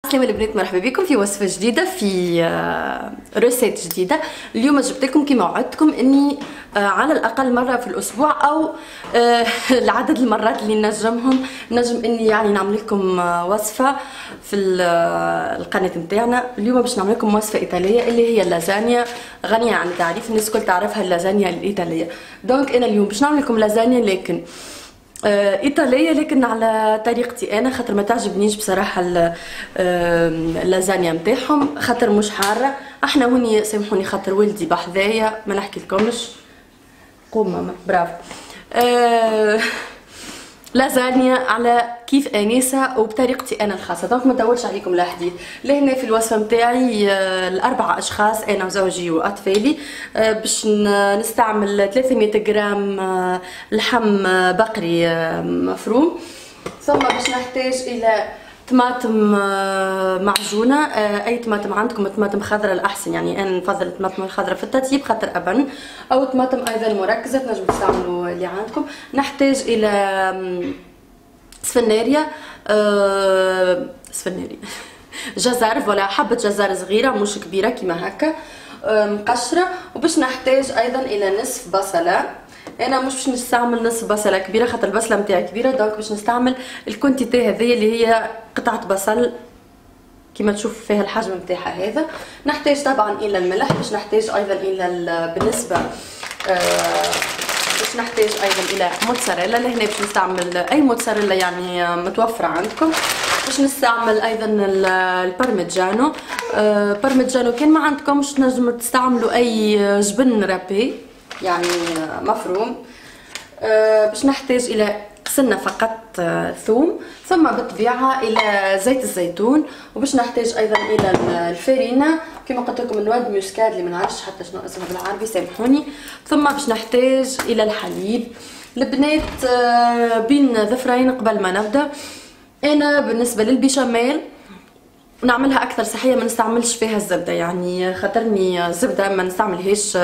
السلام البنات، مرحبا بكم في وصفه جديده في روسيت جديده. اليوم جبت لكم كما وعدتكم اني على الاقل مره في الاسبوع او العدد المرات اللي نجم اني يعني نعمل لكم وصفه في القناه نتاعنا. اليوم باش نعمل لكم وصفه ايطاليه اللي هي اللازانيا، غنيه عن التعريف، الناس الكل تعرفها اللازانيا الايطاليه. دونك انا اليوم باش نعمل لكم لازانيا لكن ايطاليه، لكن على طريقتي انا، خاطر ما تعجبنيش بصراحه اللازانيا نتاعهم، خاطر مش حاره. احنا هوني سامحوني خاطر ولدي بحذايا ما نحكي لكمش. قوم ماما برافو. لازانيا على كيف انسه وبطريقتي انا الخاصه، دونك ما ندولش عليكم الحديث. لهنا في الوصفه نتاعي الاربعه اشخاص، انا وزوجي واطفالي، باش نستعمل 300 غرام لحم بقري مفروم، ثم باش نحتاج الى طماطم معجونه، اي طماطم عندكم، طماطم خضراء الاحسن، يعني انا نفضل الطماطم الخضراء في التطيب خاطر ابن، او طماطم ايضا مركزه تنجموا تستعملوا اللي عندكم. نحتاج الى سفناريا جزر، ولا حبه جزر صغيره مش كبيره كيما هكا مقشره. وباش نحتاج ايضا الى نصف بصله، انا مش باش نستعمل نصف بصله كبيره خاطر البصله نتاعي كبيره، دونك باش نستعمل الكونتيتي هذه اللي هي قطعه بصل كما تشوف فيها الحجم نتاعها هذا. نحتاج طبعا الى الملح، باش نحتاج ايضا الى بالنسبه باش نحتاج ايضا الى موتزاريلا، لهنا باش نستعمل اي موتزاريلا يعني متوفره عندكم. باش نستعمل ايضا البارميجانو، بارميجانو كان ما عندكمش تنجموا تستعملوا اي جبن رابي يعني مفروم. باش نحتاج الى سنه فقط ثوم، ثم بالطبيعه الى زيت الزيتون. وباش نحتاج ايضا الى الفارينه كما قلت لكم، النواد ميوسكاد اللي ما نعرفش حتى شنو اسمها بالعربي سامحوني. ثم باش نحتاج الى الحليب. البنات بين ظفرين قبل ما نبدا، انا بالنسبه للبيشاميل نعملها اكثر صحيه، ما نستعملش فيها الزبده، يعني خاطرني الزبده ما نستعملهاش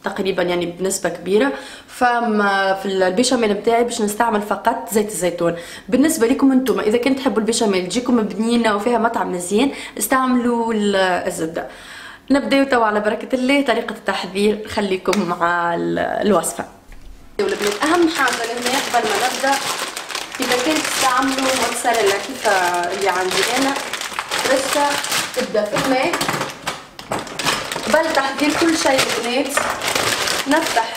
تقريبا يعني بنسبه كبيره. فما في البيشاميل نتاعي باش نستعمل فقط زيت الزيتون. بالنسبه لكم انتم اذا كنت تحبوا البيشاميل تجيكم بنينه وفيها مطعم مزيان، استعملوا الزبده. نبداو توا على بركه الله. طريقه التحضير خليكم مع الوصفه. والبنات اهم حاجه لهنا قبل ما نبدا، اذا كنت تستعملوا موتزاريلا كيف اللي عندي انا فريشة، تبدا في الماء. قبل تحضير كل شيء البنات نفتح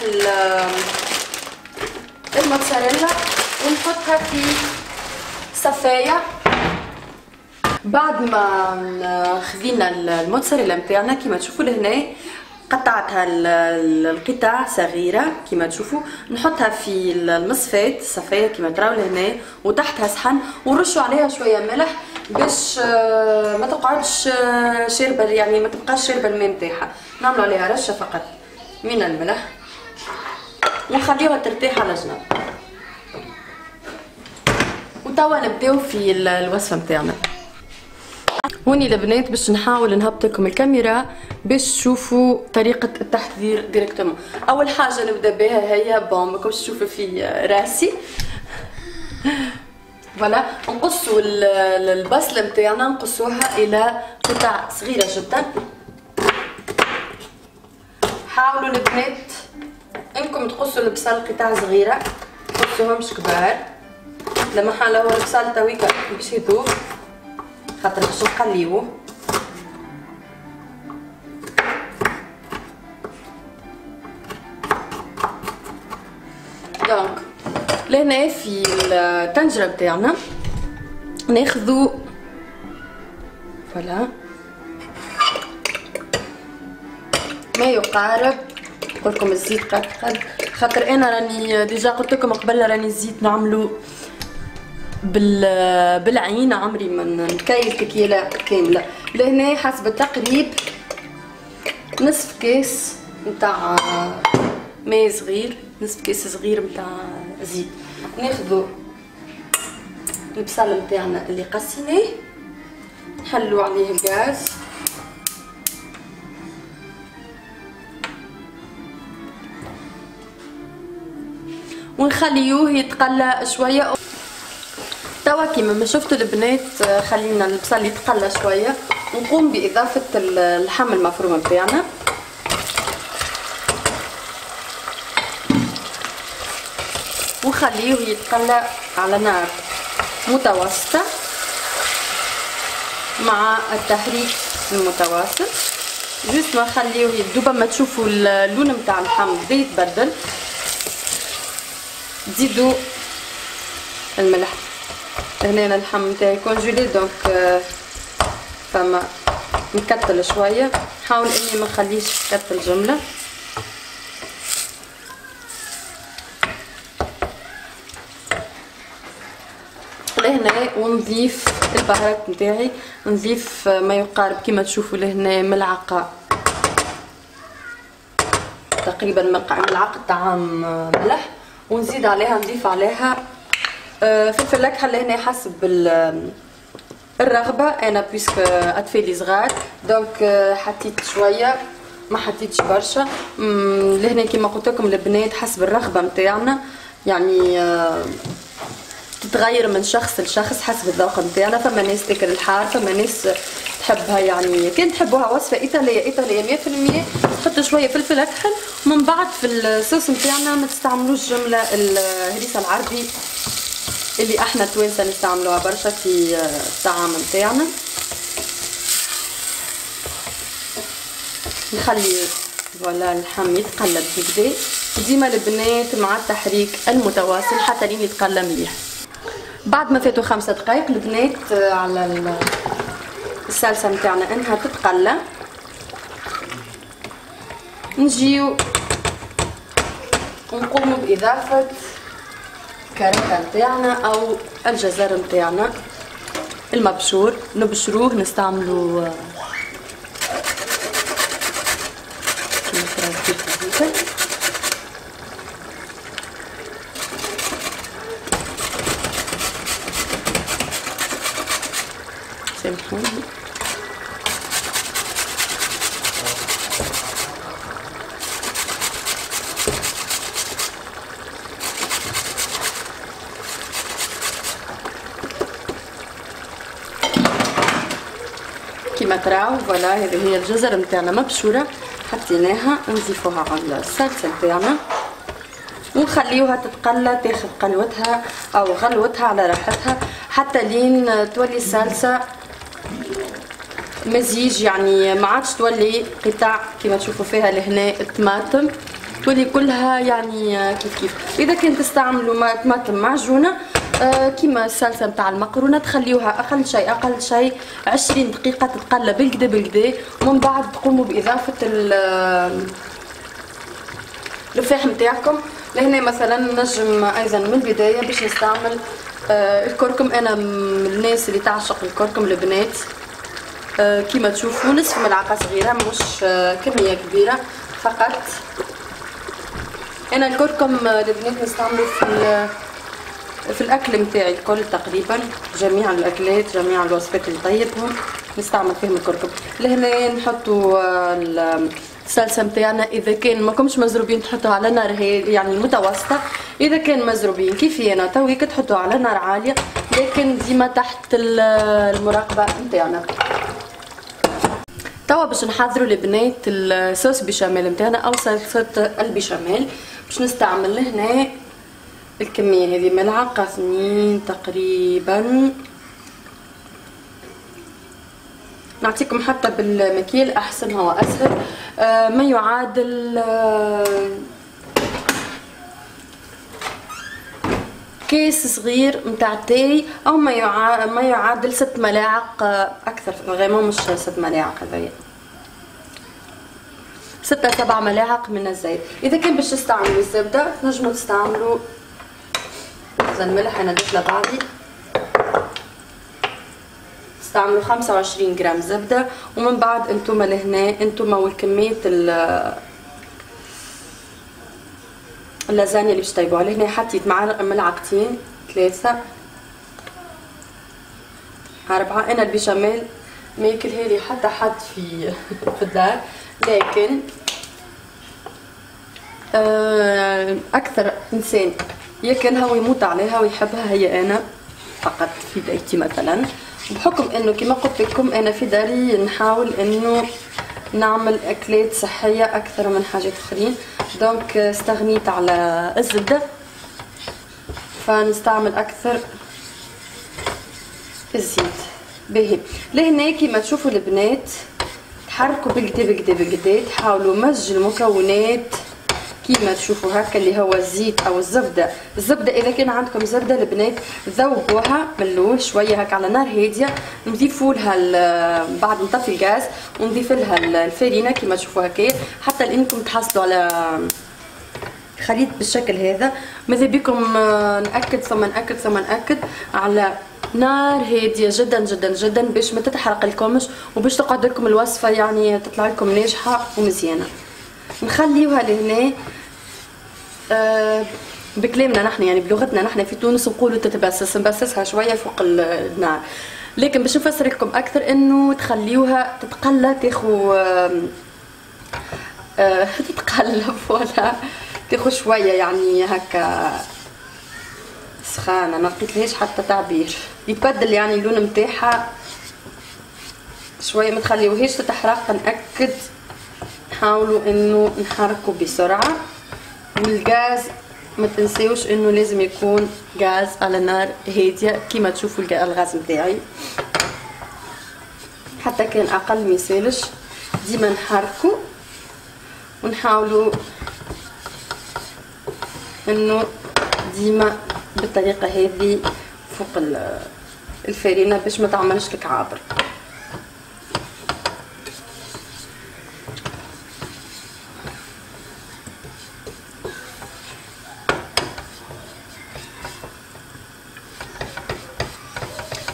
الموتزاريلا ونحطها في صفايه. بعد ما خذينا الموتزاريلا نتاعنا كيما تشوفوا لهنا قطعتها القطع صغيره كيما تشوفوا، نحطها في المصفات الصفايه كيما تراو لهنا، وتحتها صحن ونرشوا عليها شويه ملح باش ما تقعدش شاربه، يعني ما تبقاش شاربه الماء نتاعها. نعملوا عليها رشه فقط من الملح ونخليوها ترتاح على جنب. وتوا نبداو في الوصفه نتاعنا. هوني البنات باش نحاول نهبط لكم الكاميرا باش تشوفوا طريقه التحضير ديريكتومون. اول حاجه نبدا بها هي بون ماكمش تشوفوا في راسي فوالا، نقصوا البصله نتاعنا، نقصوها الى قطع صغيره جدا. حاولوا البنات انكم تقصوا البصل قطع صغيره، تقصوهمش كبار، لما حاله هو البصل تويكا باش يذوب خاطر باش نقليوه. دونك لهنا في الطنجره بتاعنا ناخذوا فوالا ما يقارب، نقولكم الزيت قد خاطر انا راني ديجا قلت لكم قبل راني الزيت نعملو بالعين، عمري ما نكيل تكيله كامله. لهنا حسب التقريب نصف كاس نتاع ماء صغير، نصف كاس صغير نتاع زيت. ناخذوا البصل نتاعنا اللي قصيناه نحلوا عليه الغاز، ونخليوه يتقلى شويه. توا كيما ما شفتوا البنات خلينا البصل يتقلى شويه ونقوم باضافه اللحم المفروم نتاعنا. وخليه يتقلى على نار متوسطه مع التحريك المتواصل. جوست ما خليوه يذوب. ما تشوفوا اللون نتاع اللحم بدا يتبدل تزيدوا الملح. هنا اللحم نتاعي كونجولي دونك فما مكتل شويه، حاول اني ما نخليش يكتل جمله. لهنا ونضيف البهارات نتاعي، نضيف ما يقارب كما تشوفوا لهنا ملعقه تقريبا ملعقه طعام ملح، ونزيد عليها نضيف عليها فلفل اكحل لهنا حسب الرغبه. انا بيسك اطفالي صغار دونك حطيت شويه ما حطيتش برشا. لهنا كما قلت لكم البنات حسب الرغبه نتاعنا، يعني تتغير من شخص لشخص حسب الذوق نتاعنا. فما ناس تاكل الحار، فما ناس تحبها يعني كان تحبوها وصفه ايطاليه 100% تحطوا شويه فلفل اكحل. ومن بعد في الصوص نتاعنا ما تستعملوش جمله الهريسه العربي اللي احنا توانسه نستعملوها برشا في الطعام نتاعنا. نخلي فوالا اللحم يتقلب هكذا ديما البنات مع التحريك المتواصل حتى لين يتقلى مليح. بعد ما فاتوا 5 دقائق البنات على الصلصه نتاعنا انها تتقلى، نجيو ونقوموا باضافه كركه نتاعنا او الجزر نتاعنا المبشور. نبشروه نستعملوا سامحوني. كيما تراو فوالا هذه هي الجزر نتاعنا مبشوره، حطيناها ونضيفوها على الصلصه نتاعنا ونخليوها تتقلى تاخذ قلوتها او غلوتها على راحتها حتى لين تولي الصلصه مزيج، يعني ما عادش تولي قطع كما تشوفوا فيها لهنا الطماطم، تولي كلها يعني كيف. اذا كنت تستعملوا طماطم معجونه كيما الصلصه نتاع المقرونه تخليوها اقل شيء 20 دقيقه تتقلى بالكدا ومن بعد تقوموا باضافه الفاح نتاعكم. لهنا مثلا نجم ايضا من البدايه باش نستعمل الكركم. انا من الناس اللي تعشق الكركم البنات، كيما تشوفوا نصف ملعقه صغيره مش كميه كبيره فقط. انا الكركم البنات نستعمله في الاكل نتاعي الكل تقريبا، جميع الاكلات جميع الوصفات اللي طيبهم نستعمل فيهم الكركم. لهنا نحطوا الصلصه نتاعنا، اذا كان ماكمش مزروبين تحطوها على نار يعني المتوسطه، اذا كان مزروبين كيفي انا تويك تحطوها على نار عاليه لكن ديما تحت المراقبه نتاعنا. توا باش نحضروا البنات الصوص بيشاميل نتاعنا او صلصه البيشاميل. باش نستعمل هنا الكميه هذه ملعقه 2 تقريبا، نعطيكم حتى بالمكيال احسن هو اسهل، ما يعادل كيس صغير نتاع تاي او ما يعادل 6 ملاعق اكثر، غير مش 6 ملاعق، هذايا 6-7 ملاعق من الزيت. اذا كان باش تستعملوا الزبده تنجموا تستعملوا الملح. انا درت لبعضي استعملوا 25 غرام زبده، ومن بعد انتم لهنا انتم والكميه اللازانيا اللي باش طيبوها. لهنا حطيت ملعقتين 3 4. انا البيشاميل ما ياكلها لي حتى حد في الدار، لكن اكثر انسان ياكلها ويموت عليها ويحبها هي انا. فقط في بيتي مثلا، بحكم انه كما قلت لكم انا في داري نحاول انه نعمل اكلات صحيه اكثر من حاجات اخرين. دونك استغنيت على الزبده، فنستعمل اكثر الزيت. باهي لهنا كيما تشوفوا البنات تحركوا بكدا بكدا بكدا، تحاولوا مزج المكونات كيما تشوفوا هكا اللي هو الزيت او الزبده. الزبده اذا كان عندكم زبده البنات ذوبوها من الاول شويه هكا على نار هاديه، نضيفوا لها بعد نطفي الغاز ونضيف لها الفرينه كيما تشوفوا هكا، حتى لانكم تحصلوا على خليط بالشكل هذا. ماذا بكم ناكد ثم ناكد ثم ناكد على نار هاديه جدا جدا جدا باش ما تتحرق لكمش وباش تقعد لكم الوصفه يعني تطلع لكم ناجحه ومزيانه. نخليوها لهنا بكلامنا نحن يعني بلغتنا نحن في تونس نقولوا تتبسس، نبسسها شويه فوق النار، لكن باش نفسر لكم اكثر انه تخليوها تتقلى تاخو تتقلب ولا تاخو شويه يعني هكا سخانه، ما لقيتلهاش حتى تعبير، يتبدل يعني اللون نتاعها شويه، ما تخليوهاش تتحرق. ناكد حاولوا انه نحركوا بسرعه، والغاز ما تنسيوش انه لازم يكون غاز على نار هاديه كيما تشوفوا الغاز نتاعي، حتى كان اقل ما يسالش. ديما نحركوا ونحاولوا انه ديما بالطريقه هذه فوق الفرينه باش ما تعملش الكعابر.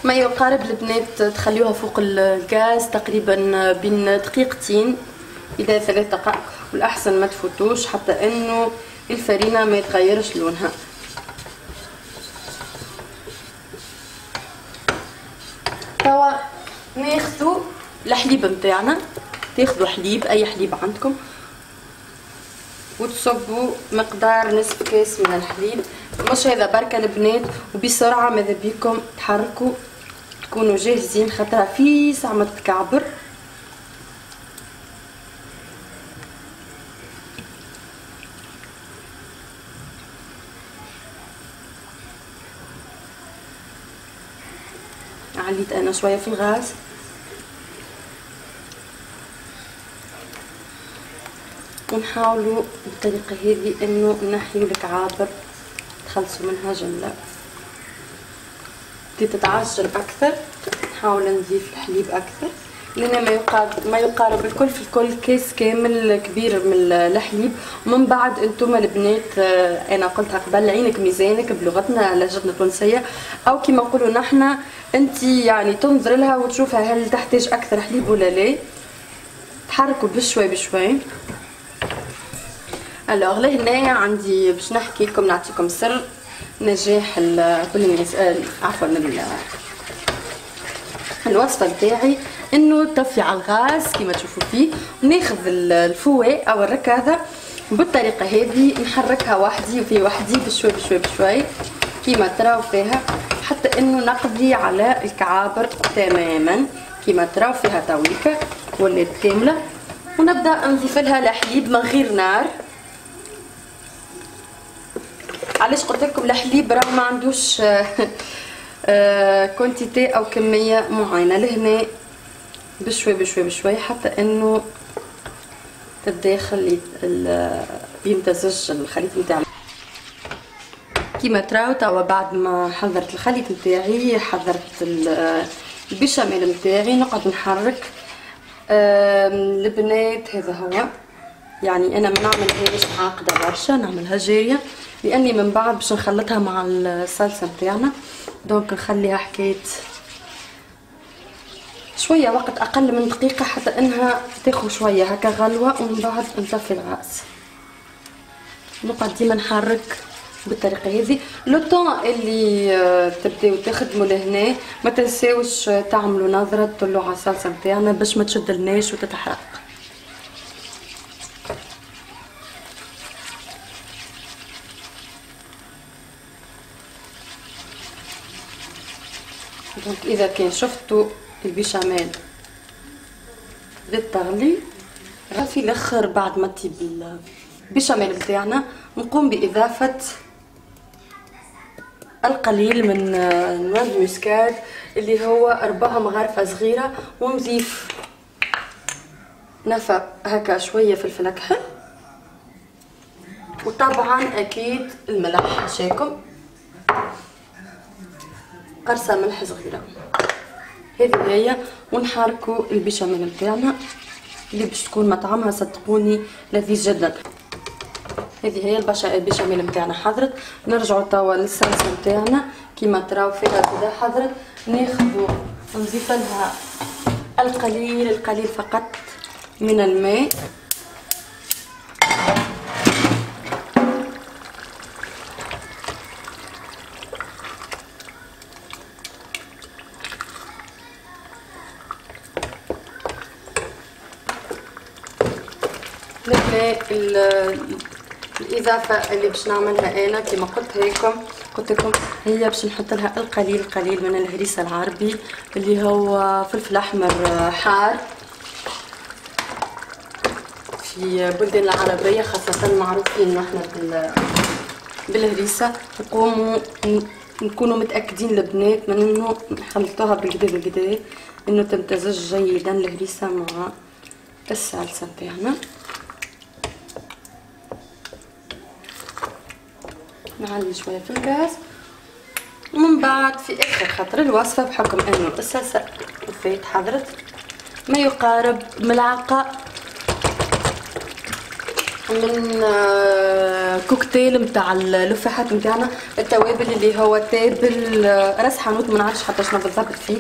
ما يقارب البنات تخليوها فوق الغاز تقريبا بين دقيقتين الى 3 دقائق، والاحسن ما تفوتوش حتى انه الفرينه ما يتغيرش لونها. توا ناخذوا الحليب نتاعنا، تاخذوا حليب اي حليب عندكم وتصبوا مقدار نصف كاس من الحليب، مش هذا بركه البنات، وبسرعه ماذا بيكم تحركوا تكونوا جاهزين خاطرها في ساعه ما تتكعبر. عليت انا شويه في الغاز ونحاولوا بالطريقه هذه انه نحيوا الكعابر تخلصوا منها جمله. بدي تتعجن اكثر نحاول نضيف الحليب اكثر، لان ما يقارب الكل في الكل كاس كامل كبير من الحليب. ومن بعد انتم البنات انا قلتها قبل عينك ميزانك بلغتنا لهجتنا التونسيه، او كما نقولوا نحنا انت يعني تنظر لها وتشوفها هل تحتاج اكثر حليب ولا لا. تحركوا بشوي بشوي. الوغ لهنا عندي باش نحكي لكم نعطيكم سر نجاح عفوا الوصفه نتاعي، انه طفي على الغاز كما تشوفوا فيه، وناخذ الفوي او الركاذه بالطريقه هذه نحركها وحدي وفي وحدي بشوي بشوي بشوي كما تراو فيها، حتى انه نقضي على الكعابر تماما كما تراو فيها تويكه ولات كامله. ونبدا نضيف لها الحليب من غير نار. علاش قلت لكم الحليب راه ما عندوش كونتيتي او كميه معينه، لهنا بشوي بشوي بشوي حتى انه تتداخل يمتزج الخليط نتاعنا. كيما تراو توا بعد ما حضرت الخليط نتاعي حضرت البيشاميل نتاعي، نقعد نحرك البنات. هذا هو يعني انا ما نعملهاش عاقده برشا، نعملها جاريه لاني من بعد باش نخلطها مع الصلصه نتاعنا، دونك نخليها حكايه شويه وقت اقل من دقيقه حتى انها تاخذ شويه هكا غلوه، ومن بعد نطفي الغاز. نقعد ديما نحرك بالطريقه هذه. لو طون اللي تبداو تخدموا لهنا ما تنساوش تعملوا نظره تطلعوا على الصلصه نتاعنا باش ما تشدلناش وتتحرق. دونك اذا كان شفتوا البيشاميل بدات تغلي، في الاخر بعد ما تطيب البيشاميل بتاعنا نقوم باضافه القليل من نوع المسكات اللي هو 4 مغارفه صغيره، ونضيف نفق هكا شويه فلفل اكحل، وطبعا اكيد الملح حشاكم، قرصه ملح صغيره. هذه هي، ونحركوا البيشاميل بتاعنا اللي باش تكون مطعمها صدقوني لذيذ جدا. هذه هي البيشاميل بتاعنا حضرت. نرجعوا توا للصلصه بتاعنا كيما تراو فيها كذا حضرت. ناخذوا نضيف لها القليل فقط من الماء، الإضافة اللي باش نعملها أنا كما قلت لكم هي باش نحط لها القليل من الهريسة العربي اللي هو فلفل أحمر حار. في بلدان العربية خاصة معروفين نحن بالهريسة. نكونوا متأكدين البنات من انه نخلطوها بالكدا انه تمتزج جيدا الهريسة مع الصلصة بتاعنا. نعلي شويه في الغاز، ومن بعد في اخر خطر الوصفه بحكم انه الصلصه وفات حضرت ما يقارب ملعقه من كوكتيل متاع اللفاحات متاعنا، التوابل اللي هو تابل راس حانوت، ما نعرفش حتى شنو بالضبط فيه،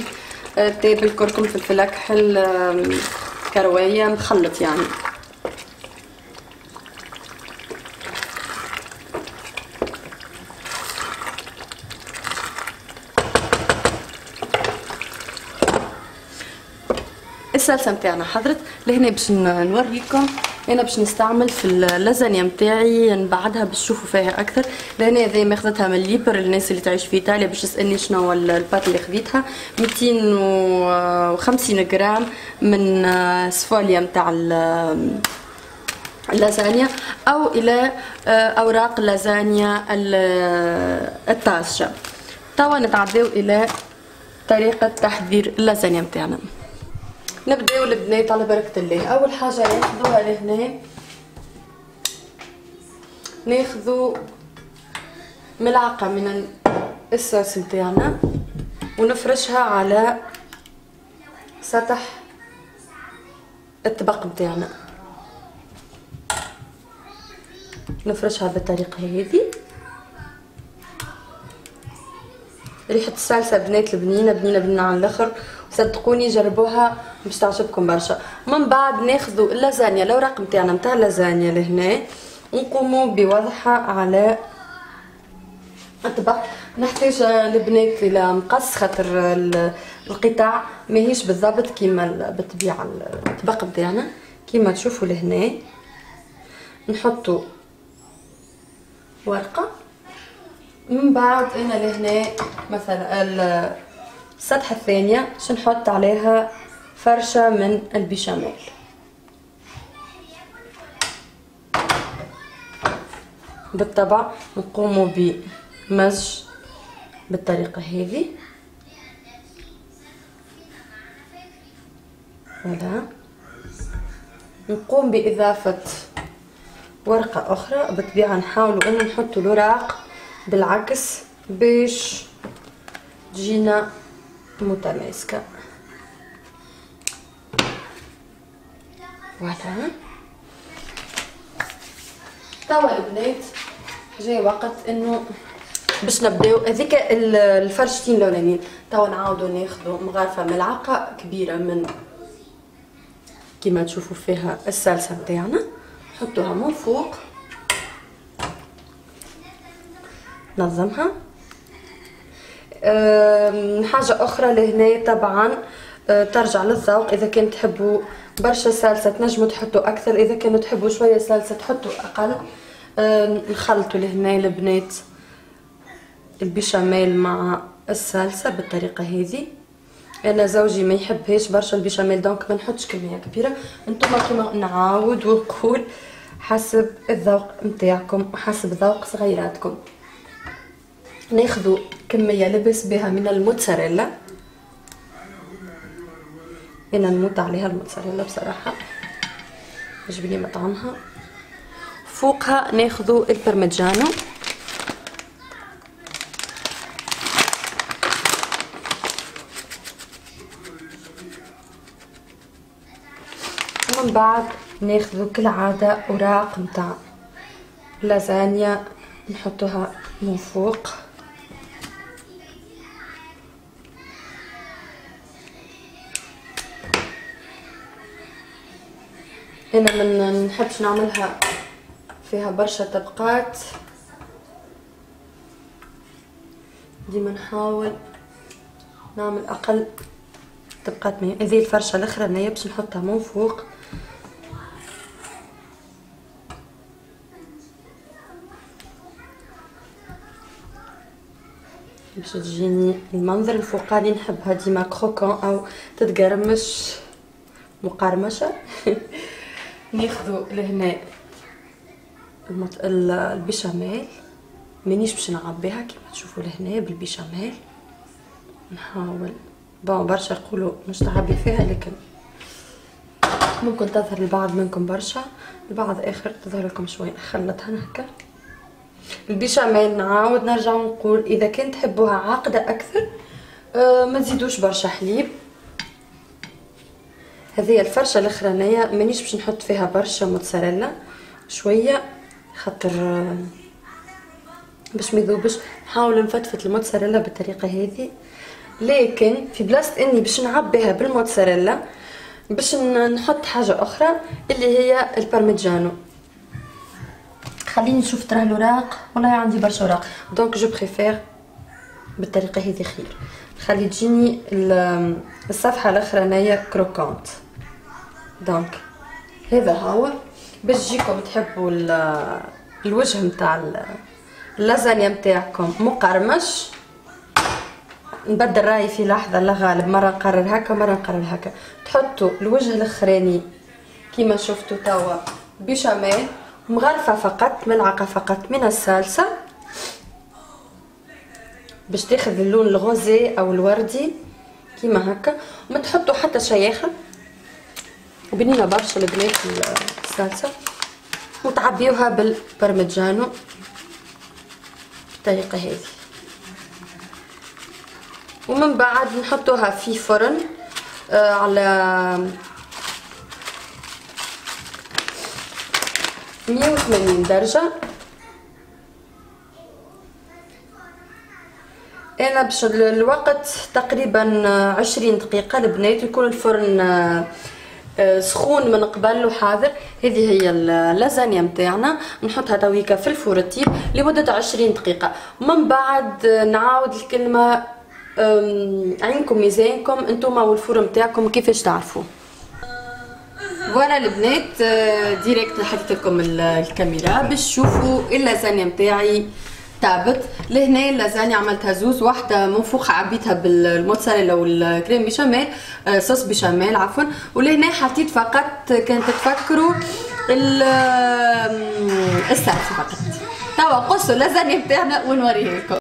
تابل كركم فلفل اكحل كرويه مخلط يعني. الصلصه نتاعنا حضرت لهنا. باش نوريكم انا باش نستعمل في اللازانيا نتاعي نبعدها باش تشوفوا فيها اكثر. لهنا هذه ماخذتها من ليبر، الناس اللي تعيش في ايطاليا باش تسالني شنو هو الباط اللي خذيتها. 250 غرام من سفوليا نتاع اللازانيا او الى اوراق اللازانيا الطازجه. توا نتعداو الى طريقه تحضير اللازانيا نتاعنا. نبداو البنات على بركه الله. اول حاجه ناخذوها لهنا، ناخذوا ملعقه من الصوص نتاعنا ونفرشها على سطح الطبق نتاعنا. نفرشها بالطريقه هذه. ريحه الصلصه بنات بنينه على الاخر، صدقوني جربوها باش تعجبكم برشا. من بعد ناخذوا اللازانيا، الاوراق نتاعنا نتاع اللازانيا لهنا، ونقوموا بوضعها على الطبق. نحتاج البنات الى مقص خاطر القطع ماهيش بالضبط كيما بالطبيعه الطبق نتاعنا. كيما تشوفوا لهنا نحطوا ورقه. من بعد انا لهنا مثلا السطحه الثانيه باش نحط عليها فرشه من البيشاميل. بالطبع نقوم بمزج بالطريقه هذه. هذا نقوم باضافه ورقه اخرى. بالطبيعه نحاولوا ان نحطوا الاوراق بالعكس باش تجينا متماسكه. فوالا توا البنات جاي وقت انه باش نبداو هذيك الفرشتين الاولانيين. توا نعاودوا ناخذوا مغرفه ملعقه كبيره من كيما تشوفوا فيها الصلصه نتاعنا، نحطوها من فوق، ننظمها. حاجه اخرى لهنا طبعا ترجع للذوق، اذا كان تحبوا برشا صلصه تنجموا تحطوا اكثر، اذا كانوا تحبوا شويه صلصه تحطوا اقل. نخلطوا لهنا البنات البيشاميل مع الصلصه بالطريقه هذه. انا زوجي ما يحبهاش برشا البيشاميل دونك ما نحطش كميه كبيره. انتم كيما نعاود ونقول حسب الذوق نتاعكم وحسب ذوق صغيراتكم. ناخذ كميه لبس بها من الموتزاريلا، انا نموت عليها الموتزاريلا بصراحه، يعجبني مطعمها. فوقها ناخذ البارميجانو، ومن بعد ناخذ كالعاده اوراق نتاع لازانيا نحطوها من فوق. انا ما نحبش نعملها فيها برشا طبقات، ديما نحاول نعمل اقل طبقات. من هذه الفرشه الاخرانيه باش نحطها من فوق، باش تجيني المنظر الفوقاني. نحبها ديما كروكون او تتقرمش مقرمشه. ناخذ لهنا البيشاميل، مانيش باش نعبيها كيما تشوفوا لهنا بالبيشاميل. نحاول برشا يقولوا مش تعبي فيها، لكن ممكن تظهر البعض منكم برشا، البعض اخر تظهر لكم شويه. نخلطها هكا البيشاميل. نعاود نرجع ونقول اذا كنت تحبوها عاقده اكثر ما تزيدوش برشا حليب. هذه الفرشه الاخرانيه مانيش باش نحط فيها برشا موتزاريلا، شويه خاطر باش ما يذوبش. نحاول نفتفت الموتزاريلا بالطريقه هذه، لكن في بلاصه اني باش نعبيها بالموتزاريلا باش نحط حاجه اخرى اللي هي البارميجانو. خليني نشوف تراه الوراق، والله عندي برشا اوراق دونك جو بريفير بالطريقه هذه خير. خلي تجيني الصفحه الاخرانيه كروكونت. دونك هذا هو باش تجيكم تحبوا الوجه نتاع اللازانيا نتاعكم مقرمش. نبدل رايي في لحظه، لا غالب، مره نقرر هكا مره نقرر هكا. تحطوا الوجه الاخراني كيما شفتوا توا بيشاميل مغرفه فقط، ملعقه فقط من الصلصه باش تاخذ اللون الغوزي او الوردي كيما هكا. وما تحطوا حتى شي اخر، وبنينه برشا البنات الصلصه. وتعبيوها بالبارميجانو بالطريقه هذه، ومن بعد نحطوها في فرن على 180 درجه. انا باش الوقت تقريبا 20 دقيقه البنات، يكون الفرن سخون من قبل وحاضر. هذه هي اللازانيا نتاعنا، نحطها تويكا في الفورتيب لمده 20 دقيقه. ومن بعد نعاود الكلمه عينكم ميزانكم انتم والفرن نتاعكم كيفاش تعرفوا. فوالا البنات ديريكت حطيت لكم الكاميرا باش تشوفوا اللازانيا نتاعي تابت. لهنا اللازانيا عملتها زوز، واحده من فوق عبيتها بالموتزاريلا والكريم بيشاميل، صوص بيشاميل عفوا. ولهنا حطيت فقط كانت تفكروا الصلصه فقط. توا قصوا اللازانيا نتاعنا ونوريها لكم.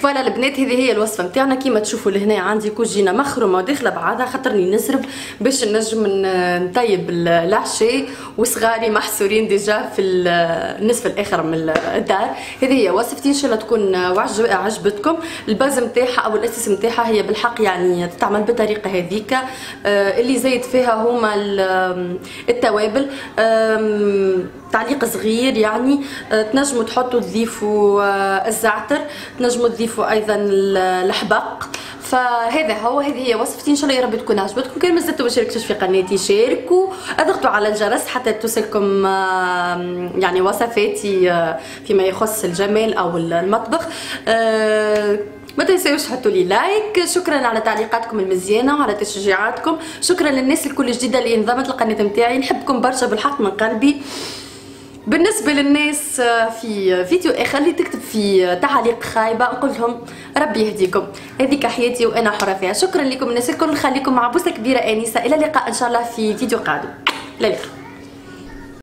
فوالا البنات هذه هي الوصفه نتاعنا. كيما تشوفوا لهنا عندي كوجينه مخرومه وداخله بعضها، خاطرني نسرب باش نجم نطيب العشاء، وصغاري محصورين ديجا في النصف الاخر من الدار. هذه هي وصفتي، ان شاء الله تكون عجبتكم. الباز نتاعها او الاساس نتاعها هي بالحق يعني تتعمل بالطريقه هذيك. اللي زايد فيها هما التوابل. تعليق صغير يعني تنجموا تحطوا تضيفوا الزعتر، تنجموا تضيفوا ايضا الحبق. فهذا هو، هذه هي وصفتي، ان شاء الله يا رب تكون عجبتكم. كان مازلتوا ما شاركتوش في قناتي شاركوا، اضغطوا على الجرس حتى توصلكم يعني وصفاتي فيما يخص الجمال او المطبخ. ما تنساوش تحطوا لي لايك. شكرا على تعليقاتكم المزيانه وعلى تشجيعاتكم. شكرا للناس الكل جديده اللي انضمت للقناه نتاعي، نحبكم برشا بالحق من قلبي. بالنسبه للناس في فيديو اخر اللي تكتب في تعليق خايبه نقول لهم ربي يهديكم. هذيك حياتي وانا حره فيها. شكرا لكم الناس الكل، نخليكم مع بوسه كبيره انسه، الى اللقاء ان شاء الله في فيديو قادم. لا